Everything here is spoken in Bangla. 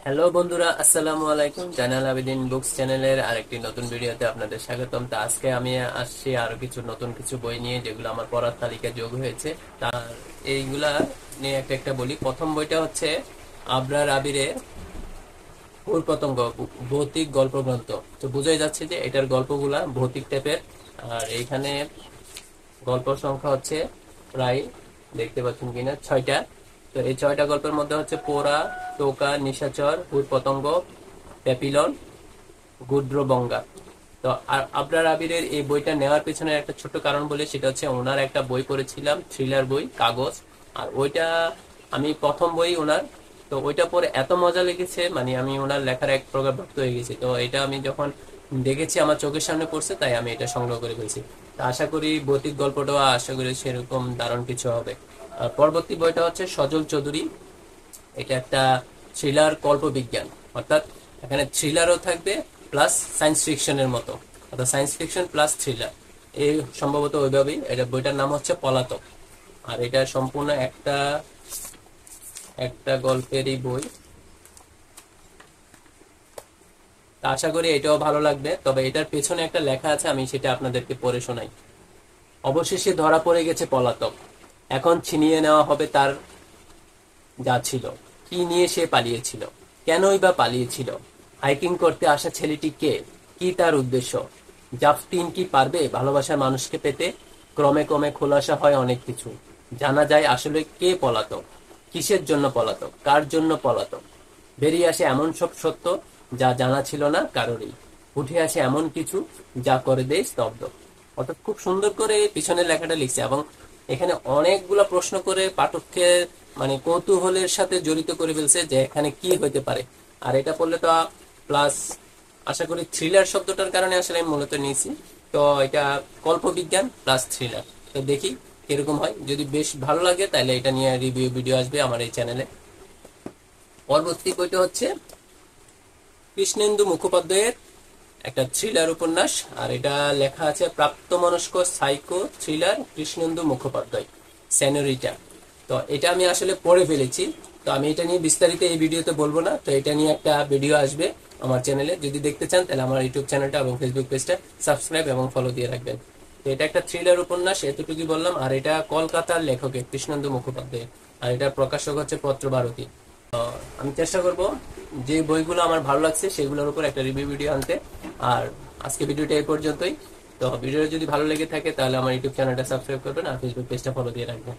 হ্যালো বন্ধুরা, আসসালামু আলাইকুম। জানাল আবেদিন বুকস চ্যানেলের আরেকটি নতুন ভিডিওতে আপনাদের স্বাগতম। তা আজকে আমি আসছি আরো কিছু নতুন কিছু বই নিয়ে, যেগুলো আমার পড়ার তালিকায় যোগ হয়েছে। তার এইগুলা নিয়ে একটা একটা বলি। প্রথম বইটা হচ্ছে আবরার আবিরের উর পতঙ্গ ভৌতিক গল্প গ্রন্থ। তো বোঝাই যাচ্ছে যে এটার গল্পগুলা ভৌতিক টাইপের। আর এইখানে গল্প সংখ্যা হচ্ছে প্রায়, দেখতে পাচ্ছেন কিনা, 6টা। তো এই 6টা গল্পের মধ্যে হচ্ছে পোড়া, টোকা, নিশাচর, হুর পতঙ্গ, প্যাপিলন, গুদ্রবঙ্গা। তো আবরার আবিরের এই বইটা নেওয়ার পেছনে একটা ছোট্ট কারণ বলে, সেটা হচ্ছে ওনার একটা বই পড়েছিলাম, থ্রিলার বই, কাগজ। আর ওইটা আমি প্রথম বই ওনার। তো ওইটা পড়ে এত মজা লেগেছে, মানে আমি ওনার লেখার এক প্রকার ভক্ত হয়ে গেছি। তো এটা আমি যখন দেখেছি আমার চোখের সামনে পড়ছে, তাই আমি এটা সংগ্রহ করে ফেলছি। তো আশা করি ভৌতিক গল্পটাও আশা করি সেরকম দারুণ কিছু হবে। আর পরবর্তী বইটা হচ্ছে সজল চৌধুরী। এটা একটা থ্রিলার কল্প বিজ্ঞান, অর্থাৎ এখানে থ্রিলারও থাকবে প্লাস সায়েন্স ফিকশনের মতো, অর্থাৎ সায়েন্স ফিকশন প্লাস থ্রিলার। এই সম্ভবত ওইভাবেই। এটা বইটার নাম হচ্ছে পলাতক। আর এটা সম্পূর্ণ একটা একটা গল্পেরই বই। তা আশা করি এটাও ভালো লাগবে। তবে এটার পেছনে একটা লেখা আছে, আমি সেটা আপনাদেরকে পড়ে শোনাই। অবশেষে ধরা পড়ে গেছে পলাতক। এখন ছিনিয়ে নেওয়া হবে তার যা ছিল। কি নিয়ে সে পালিয়েছিল, কেনই বা পালিয়েছিল, হাইকিং করতে আসা ছেলেটি কে, কি তার উদ্দেশ্য, জাফটিন কি পারবে ভালোবাসার মানুষকে পেতে। ক্রমে ক্রমে খোলাসা হয় অনেক কিছু, জানা যায় আসলে কে পলাতক, কিসের জন্য পলাতক, কার জন্য পলাতক। বেরিয়ে আসে এমন সব সত্য যা জানা ছিল না কারোরই। উঠে আসে এমন কিছু যা করে দেয় স্তব্ধ। অর্থাৎ খুব সুন্দর করে পিছনের লেখাটা লিখছে, এবং এখানে অনেকগুলা প্রশ্ন করে পাঠককে মানে কৌতূহলের সাথে জড়িত করে ফেলছে যে এখানে কি হইতে পারে। আর এটা পড়লে তো প্লাস আশা করি থ্রিলার শব্দটার কারণে আসলে আমি মূলত নিয়েছি। তো এটা কল্প বিজ্ঞান প্লাস থ্রিলার। তো দেখি কিরকম হয়। যদি বেশ ভালো লাগে তাহলে এটা নিয়ে রিভিউ ভিডিও আসবে আমার এই চ্যানেলে। পরবর্তী বইটা হচ্ছে কৃষ্ণেন্দু মুখোপাধ্যায়ের একটা থ্রিলার উপন্যাস। আর এটা লেখা আছে প্রাপ্তমনস্ক সাইকো থ্রিলার কৃষ্ণেন্দু মুখোপাধ্যায়, সেনোরিটা। তো এটা আমি আসলে পড়ে ফেলেছি। তো আমি এটা নিয়ে বিস্তারিত এই ভিডিওতে বলবো না। তো এটা নিয়ে একটা ভিডিও আসবে আমার চ্যানেলে। যদি দেখতে চান তাহলে আমার ইউটিউব চ্যানেলটা এবং ফেসবুক পেজটা সাবস্ক্রাইব এবং ফলো দিয়ে রাখবেন। তো এটা একটা থ্রিলার উপন্যাস, এতটুকুই বললাম। আর এটা কলকাতার লেখকের কৃষ্ণেন্দু মুখোপাধ্যায়। আর এটা প্রকাশক হচ্ছে পত্রভারতী। আমি চেষ্টা করব যে বইগুলো আমার ভালো লাগছে সেগুলোর উপর একটা রিভিউ ভিডিও আনতে। আর আজকে ভিডিওটা এই পর্যন্তই। তো ভিডিওটা যদি ভালো লেগে থাকে তাহলে আমার ইউটিউব চ্যানেলটা সাবস্ক্রাইব করবেন আর ফেসবুক পেজটা ফলো দিয়ে রাখবেন।